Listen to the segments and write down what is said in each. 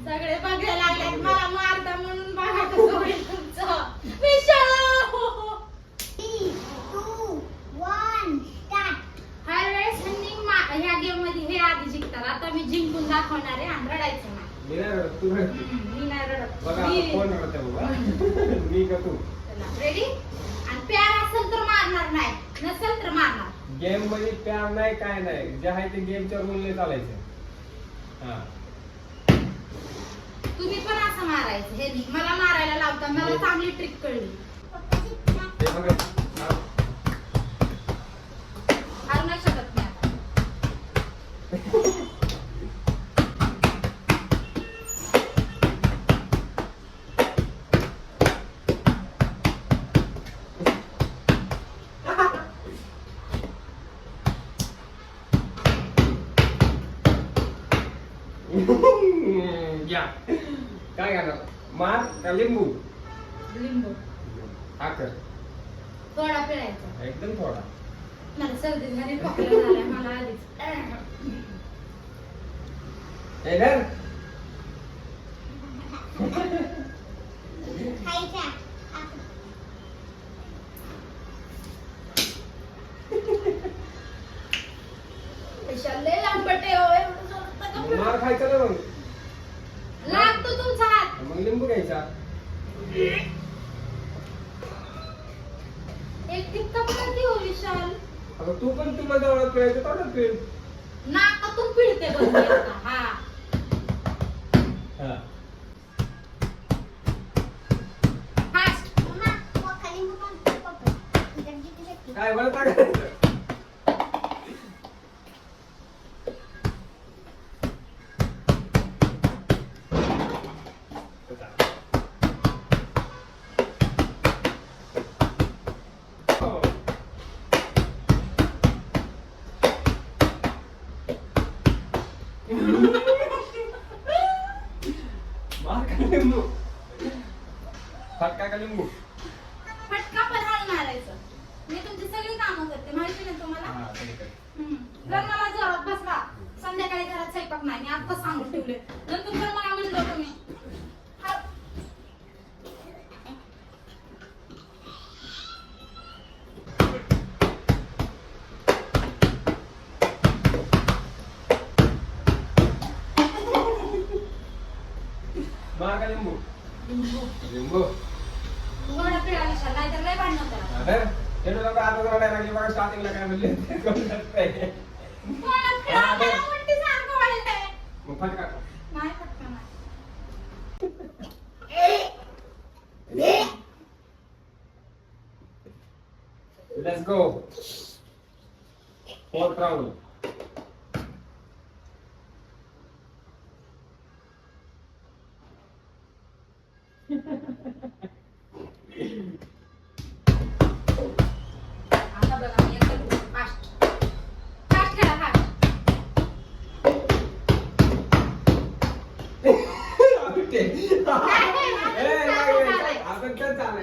सगळे बघायला लागलेत मला मारता म्हणून बघा कसं होईल तुमचं. विशाल 3, 2, 1 स्टार्ट. हर वेळेस ह्या गेम मध्ये हे आधी जिंकतात. आता मी जिंकून दाखवणार आहे आणि रडायचं नाही. मी नाही रडत, तू रड. मी नाही रडत. बघा आता कोण रडते बाबा. मी का तू? रेडी? आणि प्यार असेल तर मारणार नाही, नसेल तर मारणार. गेम मध्ये प्यार नाही काय नाही, जे आहे ते गेमच्या रूलने चालायचं. हा तुम्ही पण असं मारायचं. हे नाही मला मारायला लावता. मला चांगली ट्रिक कळली. ते बघ. हा. हारू नाही शकत मी आता. या काय करणार? मार का लिंबू? लिंबू साखर थोडा पिळायचा. एकदम थोडा. मला सर्दी झाली, खोकला झालाय मला आधीच. हे धर. खायचा. विशाल लय लांबट आहे हो. एवढं जोरात नका पिळू. मार खायचा ना मग. लागतो तुमचा हात. मग लिंबू घ्यायचा. एक टिक्का पण देऊ विशाल. अगं तू पण तुला जवळ पिळायचं तोंडात पिळ. नाकातून पिळते बघ मी आता. हा हा. फास्ट. मम्मा, वो खाली मुकाम पप्पा. इधर जितू शकते. काय बरं टाकायचं? हो. मार का लिंबू? फटका का लिंबू? फटका पण हाल मारायचं. मी तुमची सगळी कामं करते माहिती ना तुम्हाला. हा, ठीक आहे. जर मला जोरात बसला संध्याकाळी घरात स्वयंपाक नाही. मी आता सांगून ठेवले. नंतर जर मला म्हणलं तुम्ही हा, मार का लिंबू? लिंबू लिंबू. थोडा पिळा विशाल नाहीतर लय भांडण करा. अरे हे लोक आता रडायला लागले बघा स्टार्टिंगला काय म्हणले ते कोण करतंय? थोडा पिळा मला उलटी सारखं वाटतंय. मग फटका. नाही फटका नाही. Let's go. Fourth round. आता बघा मी एकदम फास्ट फास्ट खेळा फास्ट.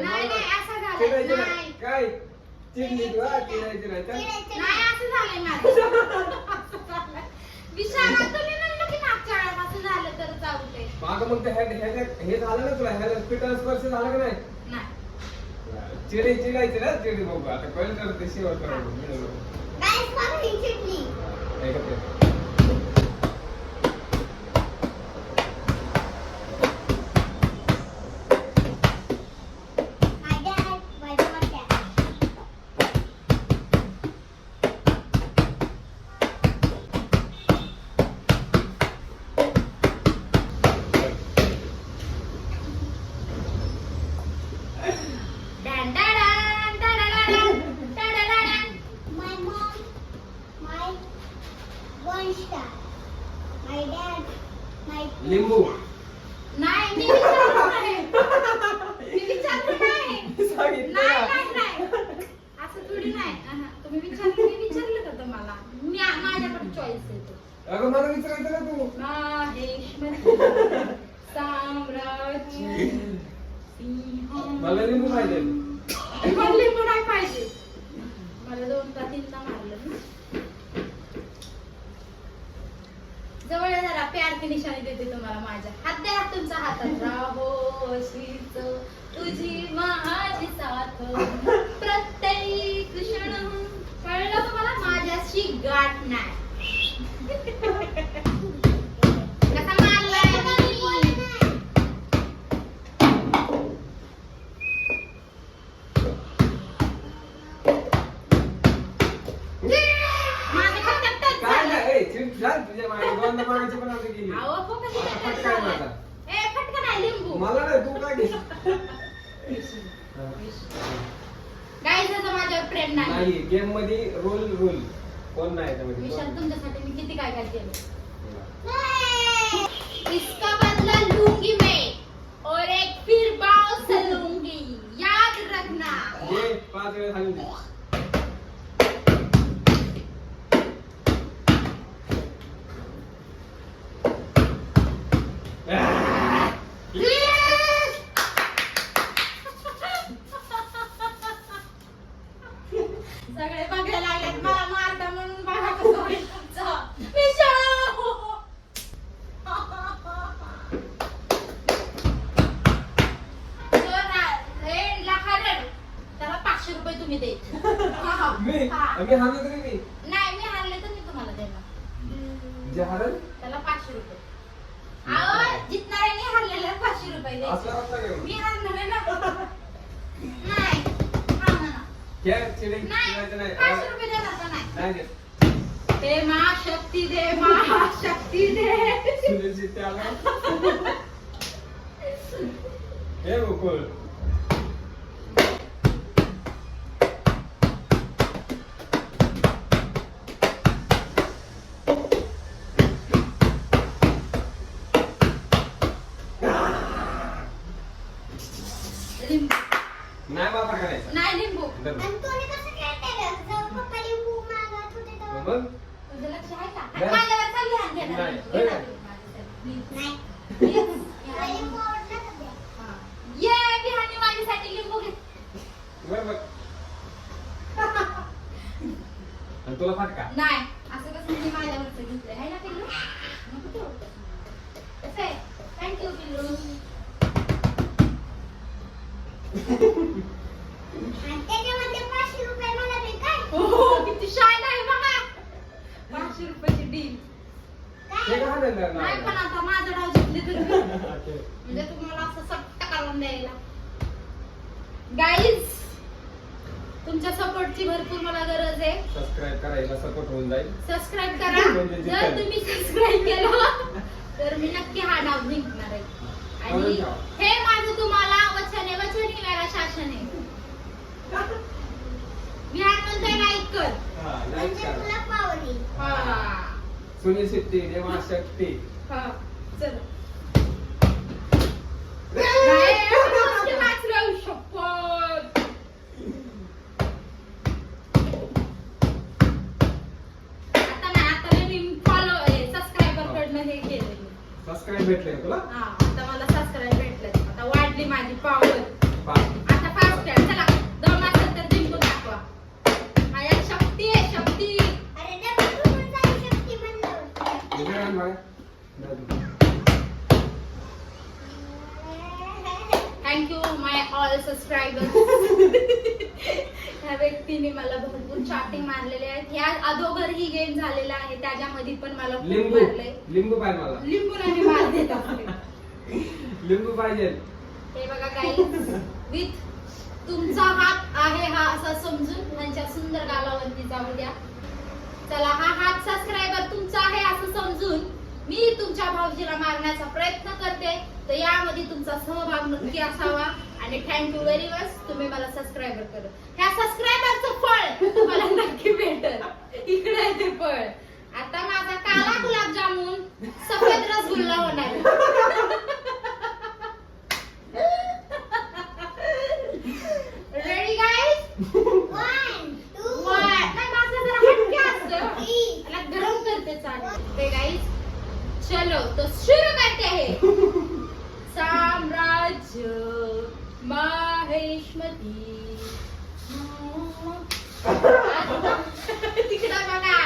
नाही नाही असं झालं नाही. काय चिडली तू हा? चिडायची नाही का? नाही असं झालंय माझं. विशाला तुम्ही म्हणलं की मागच्या वेळेपासून झालं तर चालतंय. मागं मग ते हे झालं ना तुला ह्याला पिठा स्पर्श झाला का नाही? नाही चिडायची ना चिडी बघू आता कळलं तर ते शेवट करावं. गाइस, मम्मा ही चटनी. हे का ते? My dad, my dad. डॅन डॅडॅन, डॅडॅडॅडॅन, डॅडॅडॅडॅन. My mom, my 1 star. My dad, my 2 लिंबू. star. नाही मी विचारलं नाही. मी विचारलं नाही. सांगितलं नाही ना. नाही नाही असं थोडी नाही. तुम्ही विचारलं मी विचारलं का तुम्हाला. माझ्याकडे चॉईस येतो. अगं मला विचारायचं ना तू. माहेश्वरी साम्राज्य सिंह. मला लिंबू पाहिजे. मला लिंबू नाही पाहिजे. मला 2 का 3 मारलं ना. जवळ जरा प्यार की निशाणी देते तुम्हाला माझ्या. हात द्या. अशीच तुझी माझी साथ प्रत्येक क्षण. कळलं तुम्हाला माझ्याशी गाठ नाही. कसा मारलाय मी? माझं फक्त टच काय झालं. नाही ए, चिप झाल तुझ्या मागे दोनदा मागायची पण असं केली. अहो, फक्त तिथे फटका टच आहे झालं. माझा. ए, फटका नाही, लिंबू. मला नाही तू काय घे Guys, आता माझ्यावर प्रेम नाही. नाही गेम मध्ये रोल कोण नाही त्यामध्ये विशाल, कोण? तुमच्यासाठी मी किती काय काय केलं. नाही. इसका बदला लूंगी मैं और एक फिर बाव से लूंगी. याद रखना. घे 5 वेळा खाली दे. सगळे बघायला लागलेत मला मारता म्हणून बघा कसं होईल तुमचं. विशाल! जो रेडला हरड, त्याला 500 रुपये तुम्ही द्यायचे. मी हारलो तरी मी नाही, मी हारले तर मी तुम्हाला देणार. जे हारल त्याला 500 रुपये. अहो, जितणाऱ्याने हारलेल्याला 500 रुपये द्यायचे. असं रस्ता घेऊन मी हारणार आहे ना. नाही, हा म्हणा. खेळ चिडिंग नाही, खेळायचं नाही 500 रुपये देणार का नाही? नाही देत. दे मा शक्ती दे, मा शक्ती दे. सुनील शेट्टी आला हे गोकुळ लिंबू. नाही वापर करायचा नाही लिंबू. डबल. आणि तुम्ही कसं खेळताय गं? जेव्हा पप्पा लिंबू मागत होते तेव्हा. मग तुझं लक्ष आहे का? नाही. माझ्यावरचा विहान घेणार नाही. लिंबू. घेणार लिंबू माझ्यासाठी. Please. नाही. Please. मला लिंबू आवडला का द्या? हा. ये विहानी माझ्यासाठी लिंबू घे. बर बघ आणि तुला फटका नाही, असं कसं मी माझ्यावरचं घेतलंय है ना पिल्लू? नको ठेवू. कसं आहे? Thank you, पिल्लू. आणि त्याच्यामध्ये 500 रुपये मला दे काय? हो, किती शान आहे बघा. 500 रुपयाची डील. हे का हाणलं नाही पण आता माझं डाव जिंकले तर मी. म्हणजे तुम्हाला असं सट्ट करून द्यायला. गाईज, तुमच्या सपोर्टची भरपूर मला गरज आहे. सबस्क्राईब करायला सपोर्ट होऊन जाईल सबस्क्राईब करा. म्हणजे जिंकल. जर तुम्ही सबस्क्राईब केलं तर मी नक्की हा डाव जिंकणार आहे. आणि करून ठेवा. हे माझं तुम्हाला वचन आहे, वचनी मेरा शासन आहे. विहान म्हणतोय लाईक कर. हा लाईक म्हणजे करा तुला पावली. हा. सुनील शेट्टी देवा शक्ती हा. चल. नाही, असं गोष्टी वाचलं. शपथ. आता नाही, आता मी फॉलो सबस्क्रायबर कडनं हे केलं. सबस्क्राईब भेटले तुला हा, आता मला सबस्क्राईब भेटलं. आता वाढली माझी पावर. पा आता फास्ट खेळ. चला, दम असेल तर जिंकून दाखवा. माझ्यात शक्ती आहे, शक्ती. अरे डबल कुठून जाऊ शकते म्हणलं. इकडे आण बघा थँक्यू माय ऑल सबस्क्रायबर. ह्या व्यक्तीने मला भरपूर चॅटिंग मारलेले आहेत. ह्या अगोदर ही गेम झालेला आहे, त्याच्यामध्ये पण मला खूप लिंबू मारलंय. लिंबू पाहिजे मला लिंबू नाही मार देत असते. लिंबू पाहिजे हे बघा काही विथ तुमचा हात आहे हा असं समजून त्यांच्या सुंदर गालावरती जाऊ द्या. चला, हा हात सबस्क्रायबर तुमचा आहे असं समजून मी तुमच्या भाऊजीला मारण्याचा प्रयत्न करते. तर यामध्ये तुमचा सहभाग नक्की असावा. आणि थँक्यू व्हेरी मच, तुम्ही मला सबस्क्रायबर करा. ह्या सबस्क्रायबरचं फळ तुम्हाला नक्की भेटेल. इकडे आहे ते फळ. आता माझा काला गुलाबजामुन सफेद रसगुल्ला होणार. Ready guys? 1 2 नाही, माझं जरा हटके असतं. त्याला गरम करते चालेल. ते गाईज, चलो तो शुरू करते हैं. साम्राज्य माहेश्मती. तिकडं बघा,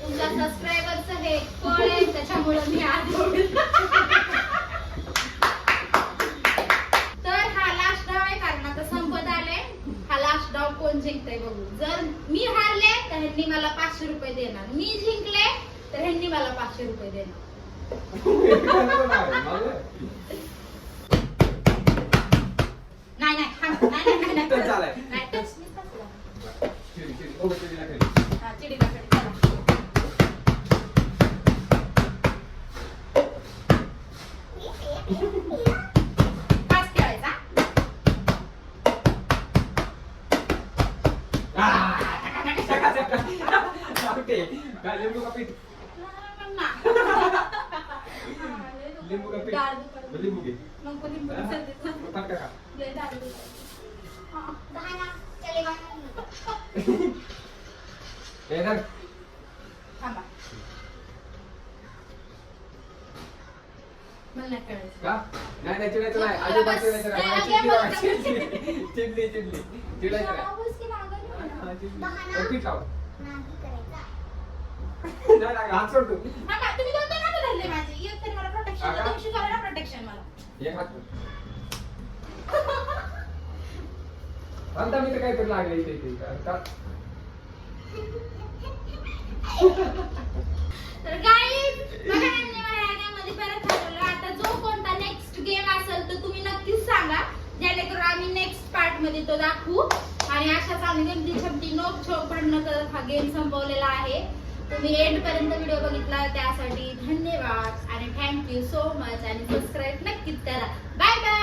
तुमच्या सबस्क्रायबरचं हे फळ आहे, त्याच्यामुळे मी आज 500 रुपये देणार. मी जिंकले तर ह्यांनी मला 500 रुपये देणार. नाही नाही थांब. नाही नाही तर चालेल. नाही टच मी कसला. चिडी, चिडी. हो, चिडीला खेळ. हा चिडीला खेळ. चला. पाच खेळायचा. चका, चका. ओके. काय लिंबू का पीठ? लिंबू का पीठ? डाळ दुपार. लिंबू घे. नको लिंबू सर्दीत झाली. फटका खा. लय डाळ दुपार. बहाना चलेगा. हे धर. थांबा. मला नाही कळायचं. का? नाही नाही चिडायचं नाही. अजिबात चिडायचं नाही. नाही, चिडली नाही, बाबा, चिडली. चिडली, चिडली. चिडायचं नाही. नावच की लागलं ना. हा, चिडली. बहाना. बरं, पीठ लाव. नाही करायचा. नाही, नाही, हात सोड तू. थांबा, तुम्ही दोन दोन हात धरले माझे. एक तरी मला प्रोटेक्शन हा का? तुम्ही शिकवलं ना प्रोटेक्शन मला. एक हात सोड. आता मी तर काहीतरी लागले इथे का? तर गाईज बघा यांनी मला या गेममध्ये परत हरवलं. आता जो कोणता नेक्स्ट गेम असेल तर तुम्ही नक्कीच सांगा, जेणेकरून आम्ही नेक्स्ट पार्ट मध्ये तो दाखवू. आणि अशाच आम्ही गमती शमती नोक छोक भांडणं करत हा गेम संपवलेला आहे. तुम्ही एंड पर्यंत व्हिडिओ बघितला त्यासाठी धन्यवाद आणि थँक्यू सो मच. आणि सबस्क्राईब नक्कीच करा. Bye bye.